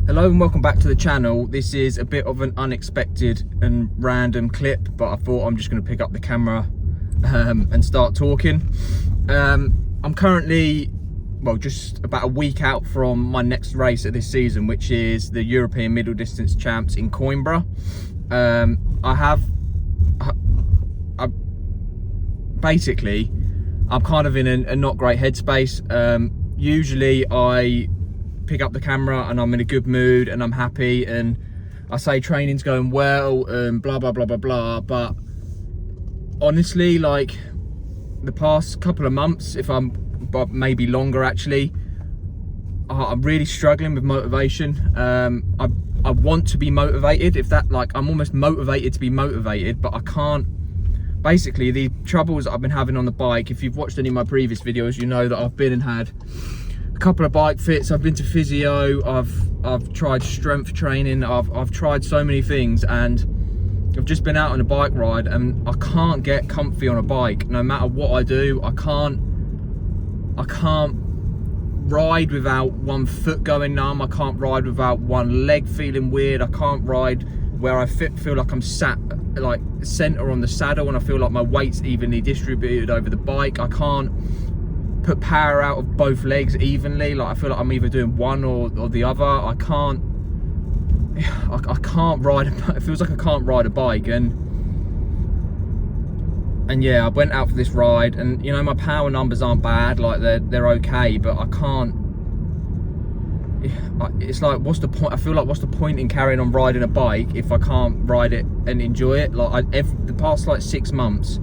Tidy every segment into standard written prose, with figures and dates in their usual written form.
Hello and welcome back to the channel. This is a bit of an unexpected and random clip, but I thought I'm just going to pick up the camera and start talking. I'm currently, well, just about a week out from my next race of this season, which is the European Middle Distance Champs in Coimbra. Basically, I'm kind of in a not great headspace. Usually I pick up the camera and I'm in a good mood and I'm happy and I say training's going well and blah blah blah blah blah, but honestly, like the past couple of months, but maybe longer actually, I'm really struggling with motivation. I want to be motivated, I'm almost motivated to be motivated, but I can't. Basically, the troubles I've been having on the bike, if you've watched any of my previous videos, you know that I've been and had a couple of bike fits. I've been to physio, I've tried strength training, I've tried so many things, and I've just been out on a bike ride and I can't get comfy on a bike. No matter what I do, I can't ride without one foot going numb. I can't ride without one leg feeling weird. I can't ride where I feel like I'm sat like center on the saddle and I feel like my weight's evenly distributed over the bike. I can't put power out of both legs evenly. Like I feel like I'm either doing one or the other. I can't ride. It feels like I can't ride a bike. And yeah, I went out for this ride, and you know, my power numbers aren't bad. Like they're okay, but I can't. It's like, what's the point? I feel like, what's the point in carrying on riding a bike if I can't ride it and enjoy it? Like the past like 6 months,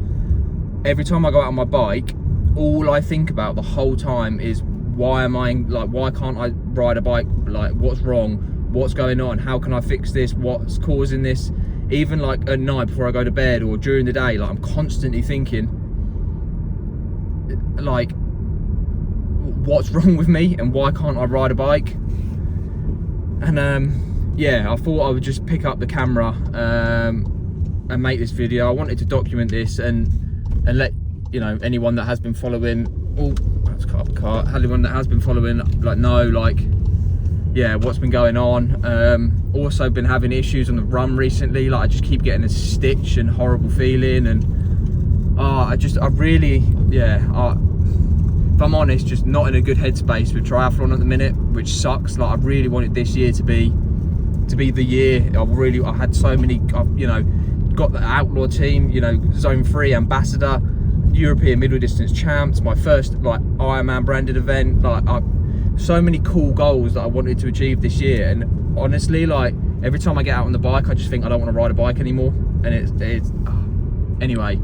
every time I go out on my bike, all I think about the whole time is why can't I ride a bike? Like, what's wrong? What's going on? How can I fix this? What's causing this? Even like at night before I go to bed or during the day, like I'm constantly thinking, like, what's wrong with me and why can't I ride a bike? And yeah, I thought I would just pick up the camera and make this video. I wanted to document this and let you know, anyone that has been following, anyone that has been following, like, know, like, yeah, what's been going on. Also been having issues on the run recently. Like I just keep getting a stitch and horrible feeling, and if I'm honest, just not in a good headspace with triathlon at the minute, which sucks. Like I really wanted this year to be the year. I had so many, you know, got the outlaw team, you know, zone 3 ambassador, European Middle Distance Champs, my first like Ironman branded event, like so many cool goals that I wanted to achieve this year. And honestly, like every time I get out on the bike, I just think I don't want to ride a bike anymore. And anyway,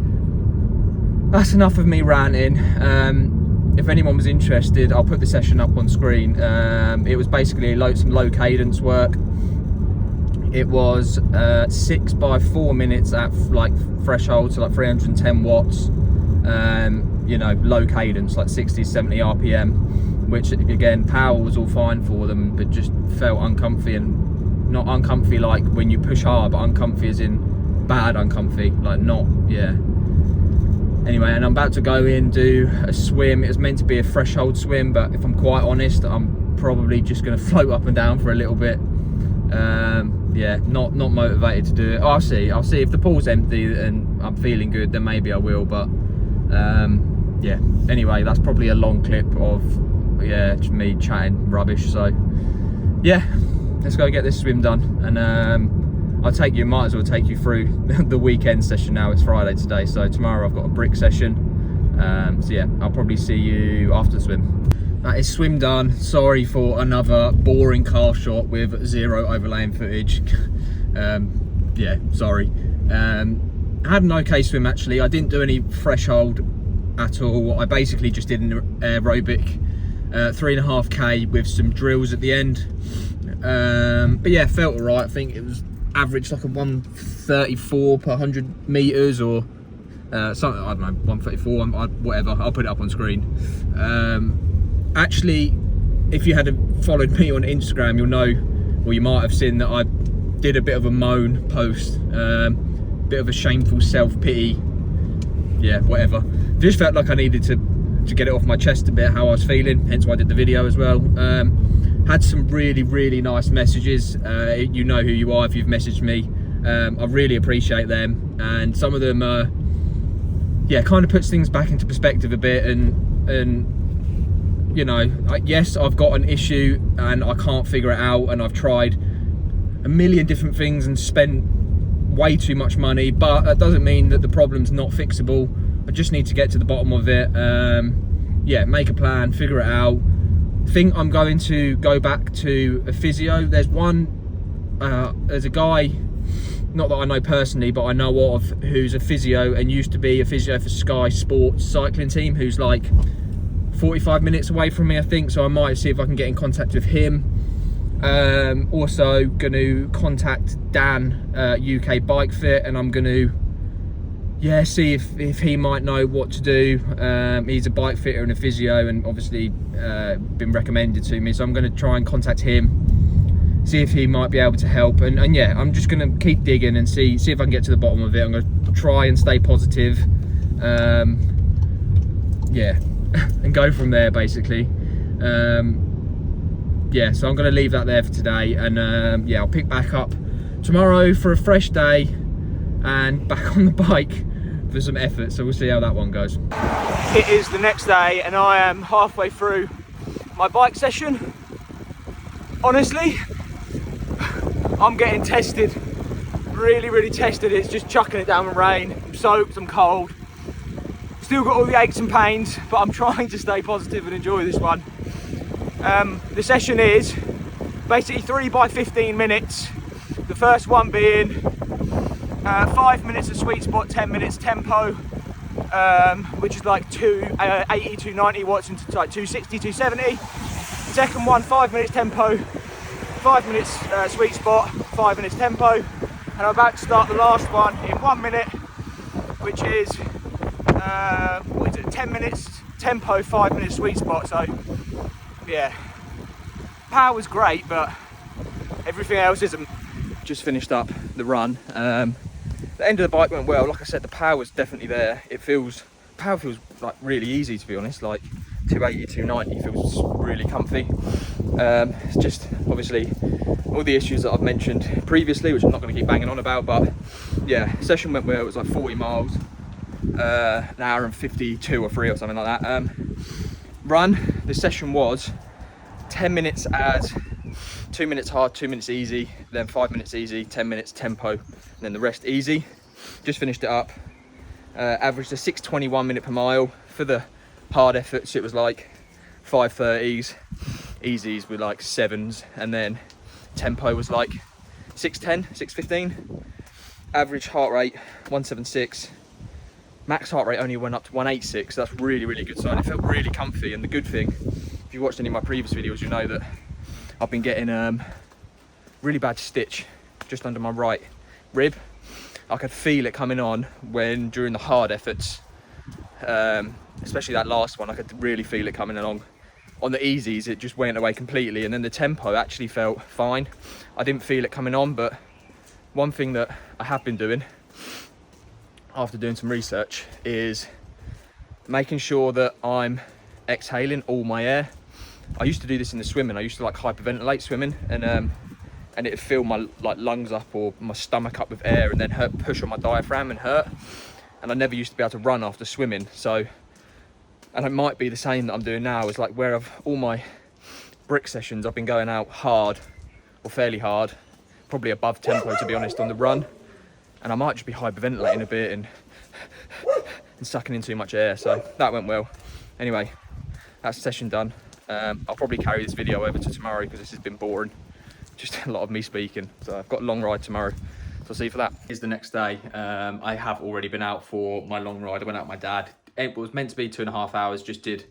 that's enough of me ranting. If anyone was interested, I'll put the session up on screen. It was basically some low cadence work. It was 6 by 4 minutes at like threshold, so like 310 watts. You know, low cadence, like 60, 70 RPM, which again, power was all fine for them, but just felt uncomfy. And not uncomfy like when you push hard, but uncomfy as in bad uncomfy, like not, yeah. Anyway, and I'm about to go in, do a swim. It was meant to be a threshold swim, but if I'm quite honest, I'm probably just going to float up and down for a little bit. Yeah, not motivated to do it. I'll see if the pool's empty and I'm feeling good, then maybe I will. But yeah, anyway, that's probably a long clip of, yeah, just me chatting rubbish. So yeah, let's go get this swim done, and might as well take you through the weekend session now. It's Friday today, so tomorrow I've got a brick session. So yeah, I'll probably see you after the swim. That is swim done. Sorry for another boring car shot with 0 overlaying footage. Yeah, sorry. I had an okay swim actually. I didn't do any threshold at all. I basically just did an aerobic 3.5k with some drills at the end. But yeah, felt alright. I think it was average like a 134 per 100 meters or something, I don't know, 134, whatever. I'll put it up on screen. Actually, if you had followed me on Instagram, you'll know, or you might have seen that I did a bit of a moan post, bit of a shameful self-pity, yeah, whatever. Just felt like I needed to get it off my chest a bit, how I was feeling, hence why I did the video as well. Had some really nice messages. You know who you are if you've messaged me. I really appreciate them, and some of them kind of puts things back into perspective a bit, and you know, yes, I've got an issue and I can't figure it out, and I've tried a million different things and spent way too much money, but that doesn't mean that the problem's not fixable. I just need to get to the bottom of it. Make a plan, figure it out. Think I'm going to go back to a physio. There's a guy, not that I know personally, but I know of, who's a physio and used to be a physio for Sky Sports cycling team, who's like 45 minutes away from me, I think, so I might see if I can get in contact with him. Also going to contact Dan, UK Bike Fit, and I'm going to see if he might know what to do. He's a bike fitter and a physio, and obviously been recommended to me, so I'm going to try and contact him, see if he might be able to help. And I'm just going to keep digging and see if I can get to the bottom of it. I'm going to try and stay positive. And go from there, basically. So I'm going to leave that there for today, and I'll pick back up tomorrow for a fresh day and back on the bike for some effort. So we'll see how that one goes. It is the next day and I am halfway through my bike session. Honestly, I'm getting tested, really tested. It's just chucking it down with rain. I'm soaked, I'm cold. Still got all the aches and pains, but I'm trying to stay positive and enjoy this one. The session is basically 3 by 15 minutes. The first one being 5 minutes of sweet spot, 10 minutes tempo, which is like 280, 290 watts into like 260, 270. Second one, 5 minutes tempo, 5 minutes sweet spot, 5 minutes tempo. And I'm about to start the last one in 1 minute, which is 10 minutes tempo, 5 minutes sweet spot. So yeah, power's great, but everything else isn't. Just finished up the run. The end of the bike went well. Like I said, the power was definitely there. Power feels like really easy, to be honest. Like 280, 290 feels really comfy. It's just obviously all the issues that I've mentioned previously, which I'm not going to keep banging on about, but yeah, session went well. It was like 40 miles, an hour and 52 or 3 or something like that. Run, the session was 10 minutes as 2 minutes hard, 2 minutes easy, then 5 minutes easy, 10 minutes tempo, and then the rest easy. Just finished it up. Averaged a 6:21 minute per mile. For the hard efforts, it was like 5:30s, easies were like 7s, and then tempo was like 6:10, 6:15. Average heart rate 176. Max heart rate only went up to 186, so that's really good sign. It felt really comfy, and the good thing, if you watched any of my previous videos, you know that I've been getting really bad stitch just under my right rib. I could feel it coming on when during the hard efforts, especially that last one. I could really feel it coming along. On the easies, it just went away completely, and then the tempo actually felt fine. I didn't feel it coming on, but one thing that I have been doing after doing some research is making sure that I'm exhaling all my air. I used to do this in the swimming. I used to like hyperventilate swimming, and it'd fill my like lungs up or my stomach up with air, and then push on my diaphragm and hurt. And I never used to be able to run after swimming. So, and it might be the same that I'm doing now, is like where all my brick sessions, I've been going out hard or fairly hard, probably above tempo to be honest on the run, and I might just be hyperventilating a bit and sucking in too much air. So that went well. Anyway, that's the session done. I'll probably carry this video over to tomorrow because this has been boring, just a lot of me speaking. So I've got a long ride tomorrow, so I'll see you for that. It's the next day. I have already been out for my long ride. I went out with my dad. It was meant to be 2.5 hours, just did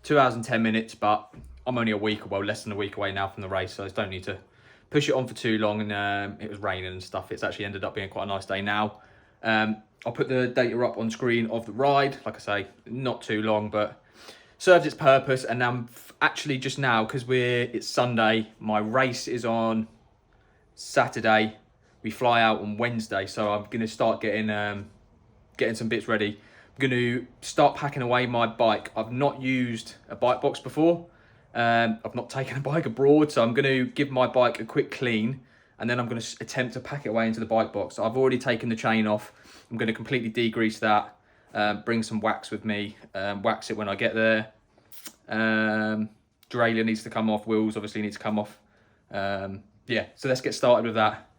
2 hours and 10 minutes, but I'm only less than a week away now from the race, so I don't need to push it on for too long. And it was raining and stuff. It's actually ended up being quite a nice day now. I'll put the data up on screen of the ride. Like I say, not too long, but served its purpose. And I'm actually just now, because it's Sunday, my race is on Saturday. We fly out on Wednesday, so I'm going to start getting some bits ready. I'm going to start packing away my bike. I've not used a bike box before. I've not taken a bike abroad, so I'm going to give my bike a quick clean, and then I'm going to attempt to pack it away into the bike box. I've already taken the chain off. I'm going to completely degrease that, bring some wax with me, wax it when I get there. Derailleur needs to come off, wheels obviously need to come off. Yeah, so let's get started with that.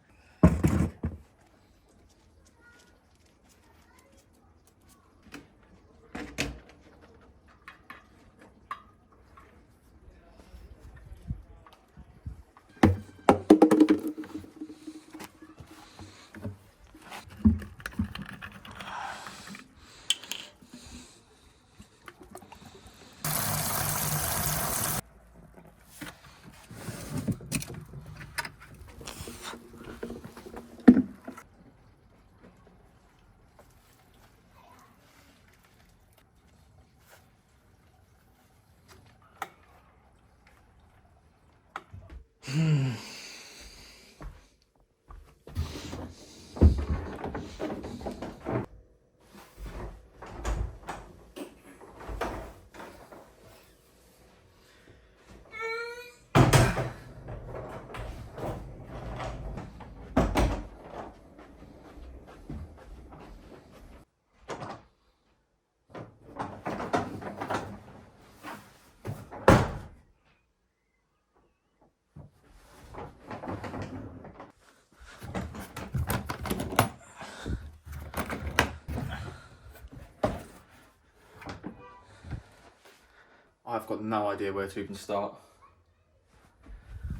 I've got no idea where to even start.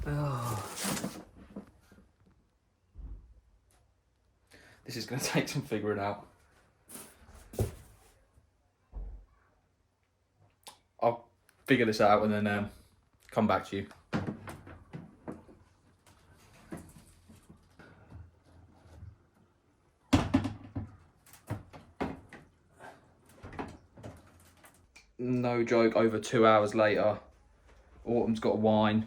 Oh. This is going to take some figuring out. I'll figure this out and then come back to you. No joke, over 2 hours later, Autumn's got a wine,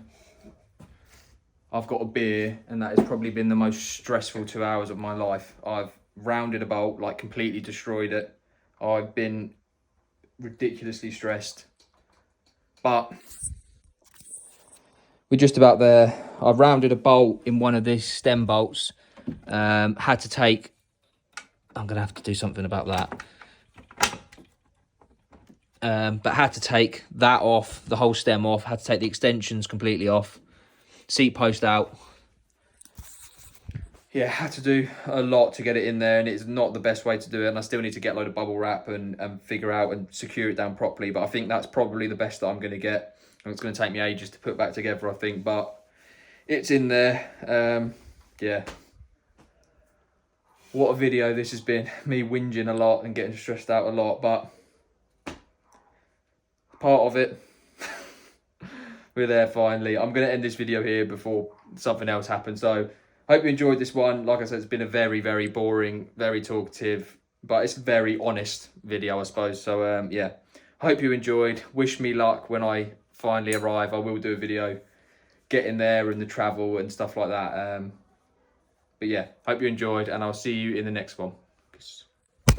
I've got a beer, and that has probably been the most stressful 2 hours of my life. I've rounded a bolt, like completely destroyed it. I've been ridiculously stressed, but we're just about there. I've rounded a bolt in one of these stem bolts, had to take, I'm gonna have to do something about that. But had to take that off, the whole stem off, had to take the extensions completely off, seat post out. Yeah, had to do a lot to get it in there, and it's not the best way to do it, and I still need to get a load of bubble wrap and figure out and secure it down properly, but I think that's probably the best that I'm going to get, and it's going to take me ages to put back together, I think, but it's in there. Yeah. What a video this has been, me whinging a lot and getting stressed out a lot, but part of it. We're there finally. I'm going to end this video here before something else happens. So hope you enjoyed this one. Like I said, it's been a very, very boring, very talkative, but it's a very honest video, I suppose. So yeah, hope you enjoyed. Wish me luck when I finally arrive. I will do a video getting there and the travel and stuff like that. But yeah, hope you enjoyed, and I'll see you in the next one. Peace.